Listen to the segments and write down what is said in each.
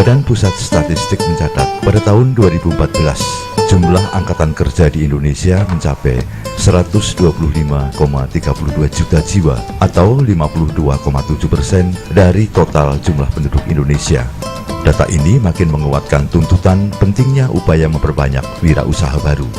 Badan Pusat Statistik mencatat pada tahun 2014, jumlah angkatan kerja di Indonesia mencapai 125,32 juta jiwa atau 52,7% dari total jumlah penduduk Indonesia. Data ini makin menguatkan tuntutan pentingnya upaya memperbanyak wirausaha baru.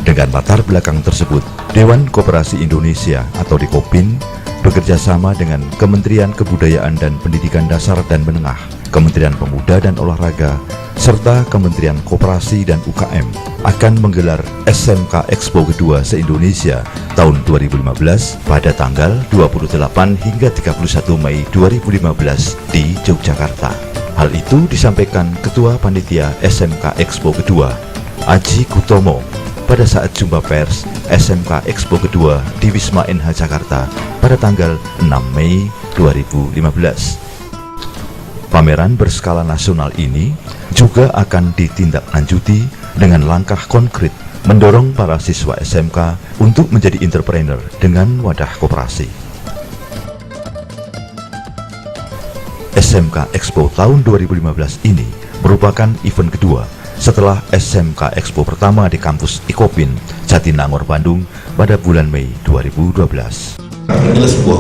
Dengan latar belakang tersebut, Dewan Koperasi Indonesia atau Dekopin bekerja sama dengan Kementerian Kebudayaan dan Pendidikan Dasar dan Menengah, Kementerian Pemuda dan Olahraga, serta Kementerian Koperasi dan UKM akan menggelar SMK Expo kedua se-Indonesia tahun 2015 pada tanggal 28 hingga 31 Mei 2015 di Yogyakarta. Hal itu disampaikan Ketua Panitia SMK Expo kedua, Aji Kutomo, pada saat jumpa pers SMK Expo kedua di Wisma NH Jakarta pada tanggal 6 Mei 2015. Pameran berskala nasional ini juga akan ditindaklanjuti dengan langkah konkret mendorong para siswa SMK untuk menjadi entrepreneur dengan wadah koperasi. SMK Expo tahun 2015 ini merupakan event kedua setelah SMK Expo pertama di kampus Ikopin, Jatinangor, Bandung pada bulan Mei 2012. Inilah sebuah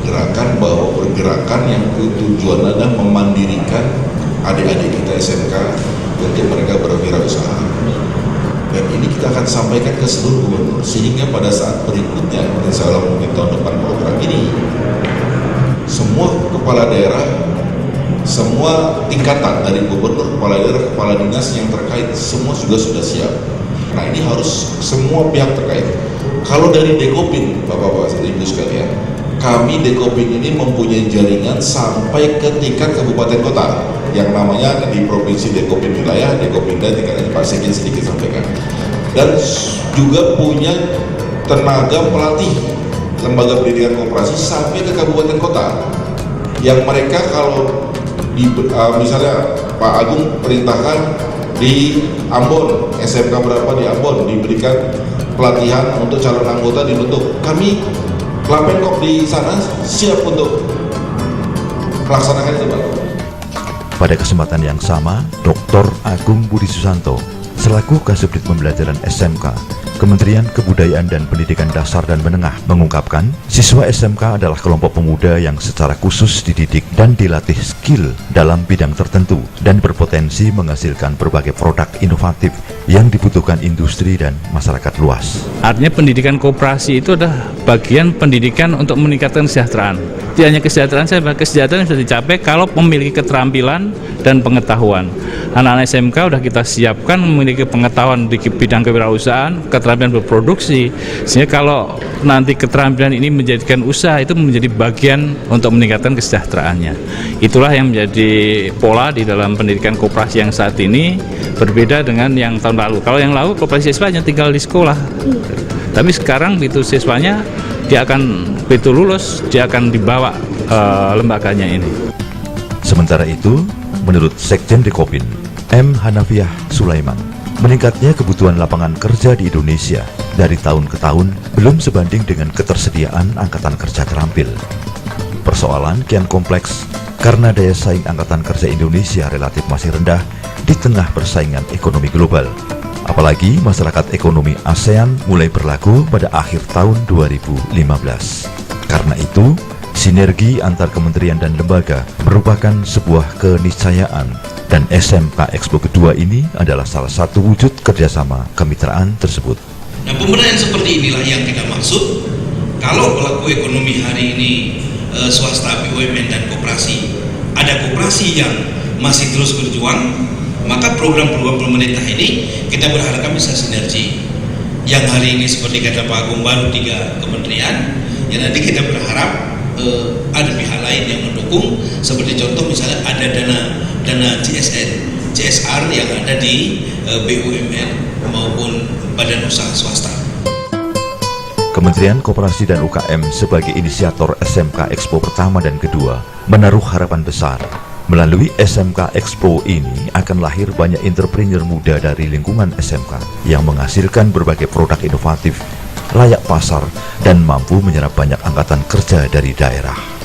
gerakan bahwa pergerakan yang tujuannya adalah memandirikan adik-adik kita SMK untuk mereka berwirausaha. Dan ini kita akan sampaikan ke seluruh gubernur, sehingga pada saat berikutnya, insya Allah mungkin tahun depan program ini, semua kepala daerah, semua tingkatan dari gubernur, kepala daerah, kepala dinas yang terkait, semua juga sudah siap. Nah ini harus semua pihak terkait. Kalau dari Dekopin, Bapak-Bapak, Ibu sekalian, kami Dekopin ini mempunyai jaringan sampai ke tingkat kabupaten kota, yang namanya di provinsi Dekopin wilayah, Dekopinda, tingkatnya Pak Sekjen sedikit sampaikan. Dan juga punya tenaga pelatih lembaga pendidikan koperasi sampai ke kabupaten kota, yang mereka kalau misalnya Pak Agung perintahkan di Ambon, SMK berapa di Ambon diberikan pelatihan untuk calon anggota dibentuk, kami Klapenkop di sana siap untuk melaksanakan itu, Pak. Pada kesempatan yang sama, Dr. Agung Budi Susanto selaku Kasubdit Pembelajaran SMK Kementerian Kebudayaan dan Pendidikan Dasar dan Menengah mengungkapkan, siswa SMK adalah kelompok pemuda yang secara khusus dididik dan dilatih skill dalam bidang tertentu dan berpotensi menghasilkan berbagai produk inovatif yang dibutuhkan industri dan masyarakat luas. Artinya pendidikan koperasi itu adalah bagian pendidikan untuk meningkatkan kesejahteraan. Tidak hanya kesejahteraan saja, kesejahteraan bisa dicapai kalau memiliki keterampilan dan pengetahuan. Anak-anak SMK sudah kita siapkan memiliki pengetahuan di bidang kewirausahaan, keterampilan berproduksi, sehingga kalau nanti keterampilan ini menjadikan usaha, itu menjadi bagian untuk meningkatkan kesejahteraannya. Itulah yang menjadi pola di dalam pendidikan koperasi yang saat ini, berbeda dengan yang tahun lalu. Kalau yang lalu koperasi siswa hanya tinggal di sekolah, tapi sekarang begitu siswanya dia akan begitu lulus, dia akan dibawa lembaganya ini. Sementara itu, menurut Sekjen Dekopin, M. Hanafiah Sulaiman, meningkatnya kebutuhan lapangan kerja di Indonesia dari tahun ke tahun belum sebanding dengan ketersediaan angkatan kerja terampil. Persoalan kian kompleks karena daya saing angkatan kerja Indonesia relatif masih rendah di tengah persaingan ekonomi global. Apalagi masyarakat ekonomi ASEAN mulai berlaku pada akhir tahun 2015. Karena itu, sinergi antar kementerian dan lembaga merupakan sebuah keniscayaan, dan SMK Expo kedua ini adalah salah satu wujud kerjasama kemitraan tersebut. Nah, pemberdayaan seperti inilah yang kita maksud. Kalau pelaku ekonomi hari ini swasta, BUMN dan koperasi, ada koperasi yang masih terus berjuang, maka program-program pemerintah ini kita berharap bisa sinergi. Yang hari ini seperti kata Pak Agung baru 3 kementerian, ya nanti kita berharap ada pihak lain yang mendukung, seperti contoh misalnya ada dana CSR yang ada di BUMN maupun badan usaha swasta. Kementerian Koperasi dan UKM sebagai inisiator SMK Expo pertama dan kedua menaruh harapan besar. Melalui SMK Expo ini akan lahir banyak entrepreneur muda dari lingkungan SMK yang menghasilkan berbagai produk inovatif, layak pasar, dan mampu menyerap banyak angkatan kerja dari daerah.